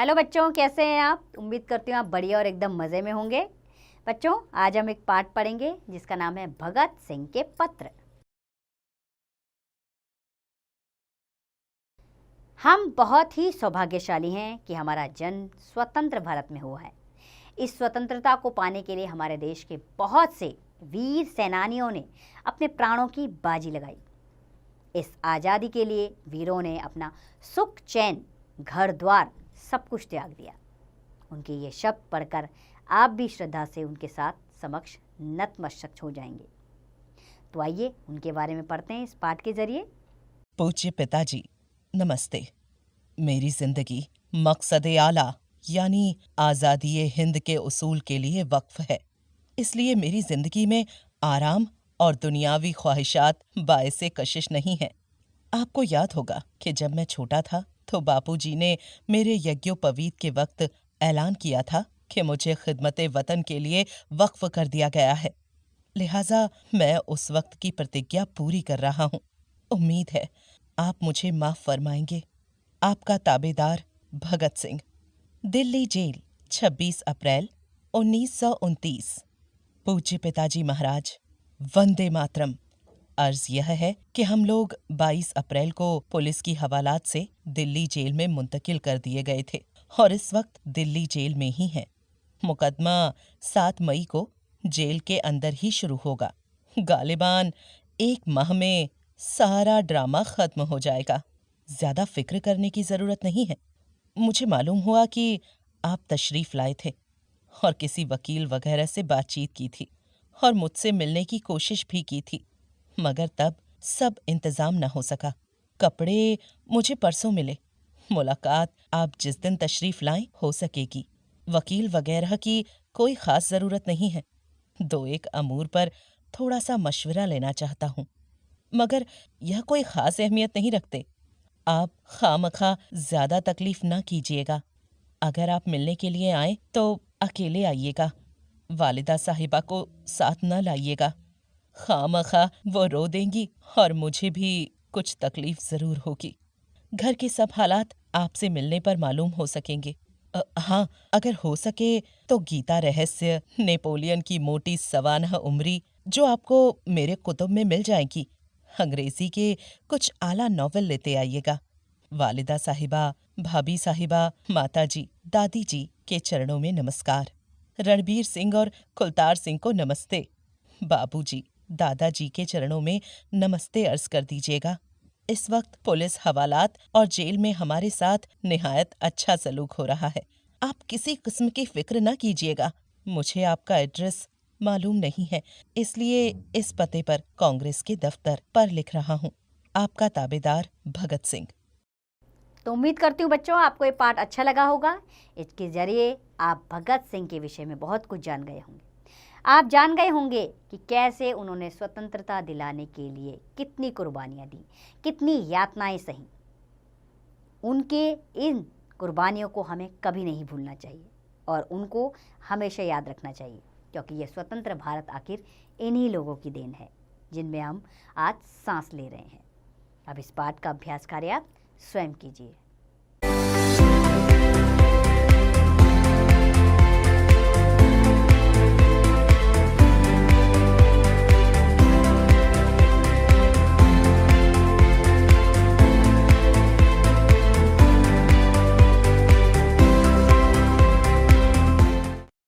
Hello बच्चों, कैसे हैं आप? उम्मीद करती हूँ आप बढ़िया और एकदम मज़े में होंगे। बच्चों, आज हम एक पाठ पढ़ेंगे जिसका नाम है भगत सिंह के पत्र। हम बहुत ही सौभाग्यशाली हैं कि हमारा जन्म स्वतंत्र भारत में हुआ है। इस स्वतंत्रता को पाने के लिए हमारे देश के बहुत से वीर सेनानियों ने अपने प्राणों की बाजी लगाई। इस आज़ादी के लिए वीरों ने अपना सुख, चैन, घर द्वार सब कुछ त्याग दिया। उनके ये शब्द पढ़कर आप भी श्रद्धा से उनके साथ समक्ष नतमस्तक हो जाएंगे। तो आइए उनके बारे में पढ़ते हैं इस पाठ के जरिए। पूज्य पिताजी, नमस्ते। मेरी जिंदगी मकसद-ए आला यानी आज़ादी हिंद के उसूल के लिए वक्फ है। इसलिए मेरी जिंदगी में आराम और दुनियावी ख्वाहिशात बाइसे कशिश नहीं है। आपको याद होगा कि जब मैं छोटा था तो बापूजी ने मेरे यज्ञोपवीत के वक्त ऐलान किया था कि मुझे खिदमत वतन के लिए वक्फ कर दिया गया है। लिहाजा मैं उस वक्त की प्रतिज्ञा पूरी कर रहा हूँ। उम्मीद है आप मुझे माफ फरमाएंगे। आपका ताबेदार भगत सिंह। दिल्ली जेल, 26 अप्रैल 1929। पूज्य पिताजी महाराज, वंदे मातरम। अर्ज यह है कि हम लोग 22 अप्रैल को पुलिस की हवालात से दिल्ली जेल में मुंतकिल कर दिए गए थे और इस वक्त दिल्ली जेल में ही हैं। मुकदमा 7 मई को जेल के अंदर ही शुरू होगा। गालिबान 1 माह में सारा ड्रामा खत्म हो जाएगा। ज्यादा फिक्र करने की जरूरत नहीं है। मुझे मालूम हुआ कि आप तशरीफ लाए थे और किसी वकील वगैरह से बातचीत की थी और मुझसे मिलने की कोशिश भी की थी, मगर तब सब इंतजाम न हो सका। कपड़े मुझे परसों मिले। मुलाकात आप जिस दिन तशरीफ लाएं हो सकेगी। वकील वगैरह की कोई खास जरूरत नहीं है। 2-1 अमूर पर थोड़ा सा मशवरा लेना चाहता हूँ, मगर यह कोई खास अहमियत नहीं रखते। आप खामखा ज्यादा तकलीफ न कीजिएगा। अगर आप मिलने के लिए आए तो अकेले आइएगा। वालिदा साहिबा को साथ न लाइएगा। खामखा वो रो देंगी और मुझे भी कुछ तकलीफ जरूर होगी। घर के सब हालात आपसे मिलने पर मालूम हो सकेंगे। हाँ, अगर हो सके तो गीता रहस्य, नेपोलियन की मोटी सवानह उम्री जो आपको मेरे कुतुब में मिल जाएगी, अंग्रेजी के कुछ आला नॉवेल लेते आइएगा। वालिदा साहिबा, भाभी साहिबा, माताजी, दादी जी के चरणों में नमस्कार। रणबीर सिंह और कुलतार सिंह को नमस्ते। बाबूजी, दादाजी के चरणों में नमस्ते अर्ज कर दीजिएगा। इस वक्त पुलिस हवालात और जेल में हमारे साथ निहायत अच्छा सलूक हो रहा है। आप किसी किस्म की फिक्र न कीजिएगा। मुझे आपका एड्रेस मालूम नहीं है, इसलिए इस पते पर कांग्रेस के दफ्तर पर लिख रहा हूँ। आपका ताबेदार भगत सिंह। तो उम्मीद करती हूँ बच्चों आपको ये पाठ अच्छा लगा होगा। इसके जरिए आप भगत सिंह के विषय में बहुत कुछ जान गए होंगे। आप जान गए होंगे कि कैसे उन्होंने स्वतंत्रता दिलाने के लिए कितनी कुर्बानियाँ दी, कितनी यातनाएं सही। उनके इन कुर्बानियों को हमें कभी नहीं भूलना चाहिए और उनको हमेशा याद रखना चाहिए, क्योंकि ये स्वतंत्र भारत आखिर इन्हीं लोगों की देन है जिनमें हम आज सांस ले रहे हैं। अब इस पाठ का अभ्यास कार्य आप स्वयं कीजिए।